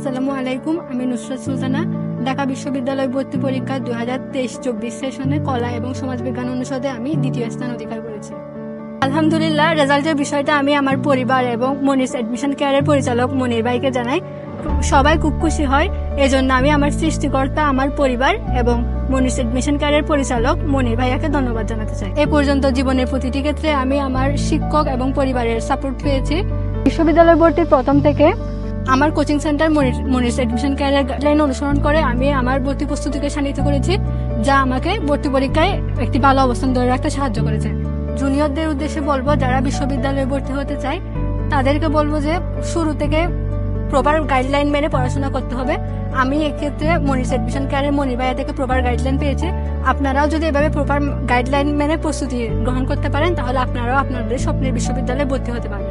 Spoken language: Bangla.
আসসালামু আলাইকুম। আমি নুসরাত সুলতানা, ঢাকা বিশ্ববিদ্যালয় ভর্তি পরীক্ষা 2023-24 সেশনে কলা এবং সমাজবিজ্ঞান অনুষদে আমি দ্বিতীয় স্থান অধিকার করেছি। আলহামদুলিল্লাহ, রেজাল্টের বিষয়টা আমি আমার পরিবার এবং মনির এডমিশন কেয়ারের পরিচালক মনির ভাইকে জানাই। সবাই খুব খুশি হয়। এজন্য আমি আমার সৃষ্টিকর্তা, আমার পরিবার এবং মনির এডমিশন কেয়ারের পরিচালক মনির ভাইয়াকে ধন্যবাদ জানাতে চাই। এ পর্যন্ত জীবনের প্রতিটি ক্ষেত্রে আমি আমার শিক্ষক এবং পরিবারের সাপোর্ট পেয়েছি। বিশ্ববিদ্যালয় ভর্তির প্রথম থেকে আমার কোচিং সেন্টার মনির এডমিশন কেয়ারের গাইডলাইন অনুসরণ করে আমি আমার ভর্তি প্রস্তুতিকে শানিত করেছি, যা আমাকে ভর্তি পরীক্ষায় একটি ভালো অবস্থান ধরে রাখতে সাহায্য করেছে। জুনিয়রদের উদ্দেশ্যে বলবো, যারা বিশ্ববিদ্যালয়ে ভর্তি হতে চায় তাদেরকে বলবো যে শুরু থেকে প্রপার গাইডলাইন মেনে পড়াশোনা করতে হবে। আমি এক্ষেত্রে মনির এডমিশন কেয়ারের মনির ভাইয়া থেকে প্রপার গাইডলাইন পেয়েছি। আপনারাও যদি এভাবে প্রপার গাইডলাইন মেনে প্রস্তুতি গ্রহণ করতে পারেন, তাহলে আপনারাও আপনাদের স্বপ্নের বিশ্ববিদ্যালয়ে ভর্তি হতে পারবেন।